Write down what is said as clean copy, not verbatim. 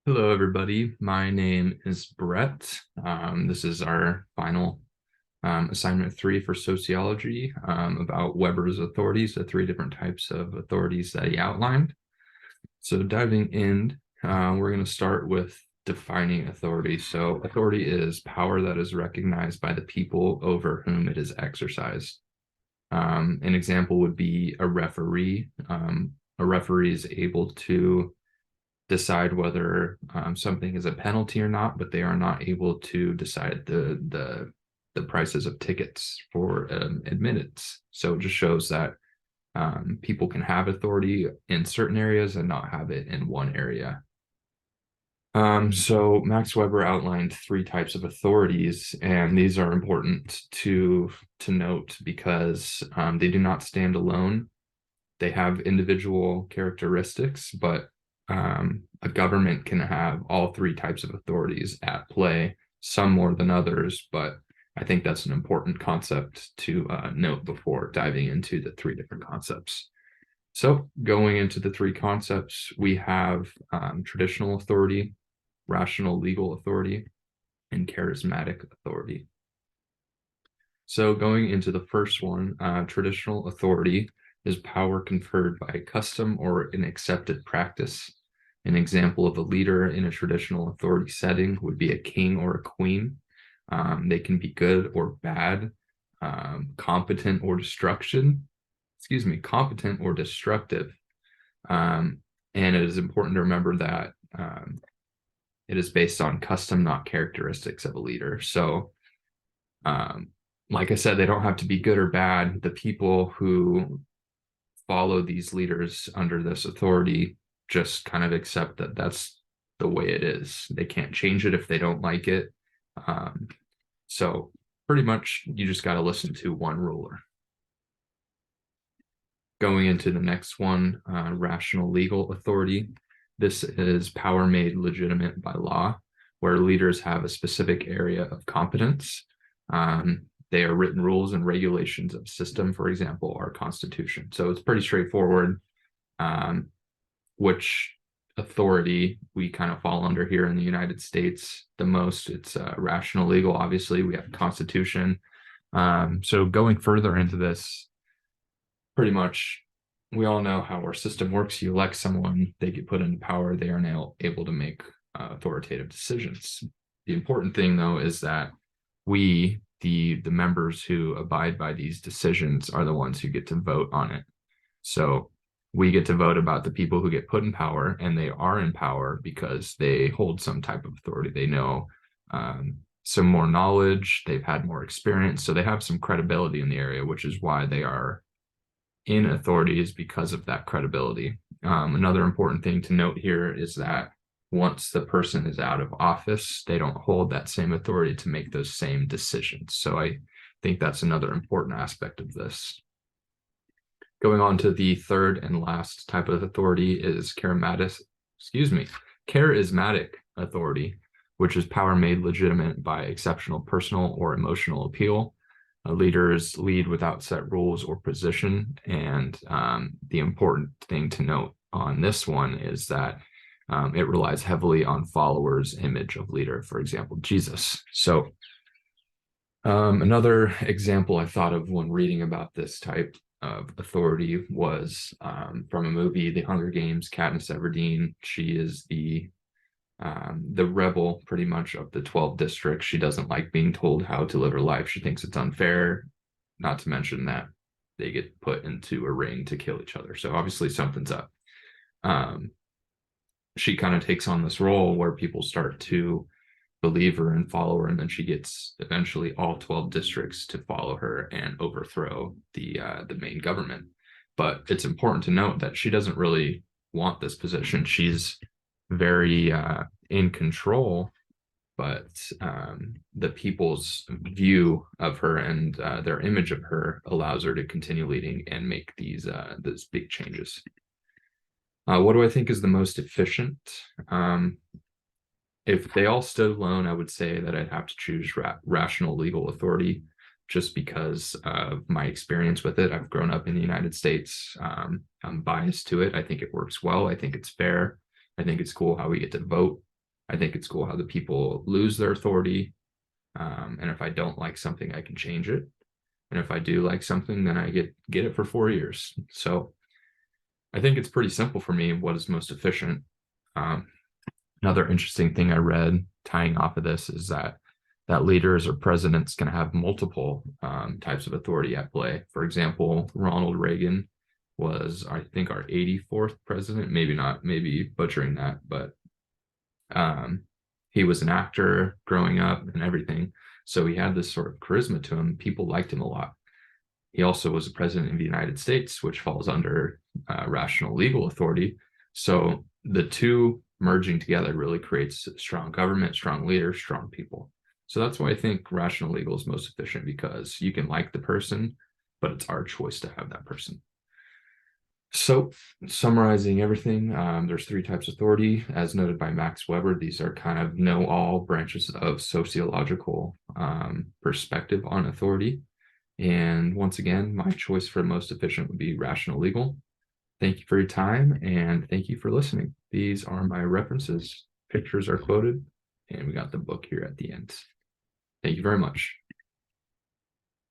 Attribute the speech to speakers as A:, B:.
A: Hello, everybody. My name is Brett. This is our final assignment 3 for sociology about Weber's authorities, the three different types of authorities that he outlined. So diving in, we're going to start with defining authority. So authority is power that is recognized by the people over whom it is exercised. An example would be a referee. A referee is able to decide whether something is a penalty or not, but they are not able to decide the prices of tickets for admittance. So it just shows that people can have authority in certain areas and not have it in one area. So Max Weber outlined three types of authorities, and these are important to note because they do not stand alone. They have individual characteristics, but a government can have all three types of authorities at play, some more than others, but I think that's an important concept to note before diving into the three different concepts. So going into the three concepts, we have traditional authority, rational legal authority, and charismatic authority. So going into the first one, traditional authority is power conferred by custom or an accepted practice. An example of a leader in a traditional authority setting would be a king or a queen. They can be good or bad, competent or competent or destructive. And it is important to remember that it is based on custom, not characteristics of a leader. So like I said, they don't have to be good or bad. The people who follow these leaders under this authority just kind of accept that that's the way it is. They can't change it if they don't like it. So pretty much you just got to listen to one ruler. Going into the next one, rational legal authority. This is power made legitimate by law, where leaders have a specific area of competence. They are written rules and regulations of system, for example, our constitution. So it's pretty straightforward which authority we kind of fall under here in the United States the most. It's rational legal, obviously. We have constitution. So going further into this, pretty much we all know how our system works. You elect someone, they get put into power, they are now able to make authoritative decisions. The important thing, though, is that we, the members who abide by these decisions, are the ones who get to vote on it. So we get to vote about the people who get put in power, and they are in power because they hold some type of authority. They know some more knowledge, they've had more experience, so they have some credibility in the area, which is why they are in authority, is because of that credibility. Another important thing to note here is that once the person is out of office, they don't hold that same authority to make those same decisions. So I think that's another important aspect of this. Going on to the third and last type of authority is charismatic authority, which is power made legitimate by exceptional personal or emotional appeal. Leaders lead without set rules or position. And the important thing to note on this one is that it relies heavily on followers' image of leader, for example, Jesus. So another example I thought of when reading about this type of authority was from a movie, The Hunger Games. Katniss Everdeen. She is the rebel, pretty much, of the 12 districts. She doesn't like being told how to live her life. She thinks it's unfair, not to mention that they get put into a ring to kill each other. So obviously something's up. She kind of takes on this role where people start to believe her and follow her, and then she gets eventually all 12 districts to follow her and overthrow the main government. But it's important to note that she doesn't really want this position. She's very in control, but the people's view of her and their image of her allows her to continue leading and make these big changes. What do I think is the most efficient? If they all stood alone, I would say that I'd have to choose rational legal authority, just because of my experience with it. I've grown up in the United States. I'm biased to it. I think it works well. I think it's fair. I think it's cool how we get to vote I think it's cool how the people lose their authority. And if I don't like something, I can change it. And if I do like something, then I get it for 4 years. So I think it's pretty simple for me what is most efficient. Um, Another interesting thing I read tying off of this is that leaders or presidents can have multiple types of authority at play. For example, Ronald Reagan was, I think, our 84th president. Maybe not, maybe butchering that, but he was an actor growing up and everything. So he had this sort of charisma to him. People liked him a lot. He also was a president of the United States, which falls under rational legal authority. So the two merging together really creates strong government, strong leaders, strong people. So that's why I think rational legal is most efficient, because you can like the person, but it's our choice to have that person. So summarizing everything, there's three types of authority, as noted by Max Weber. These are kind of know-all branches of sociological perspective on authority. And once again, my choice for most efficient would be rational legal. Thank you for your time, and thank you for listening. These are my references. Pictures are quoted, and we got the book here at the end. Thank you very much.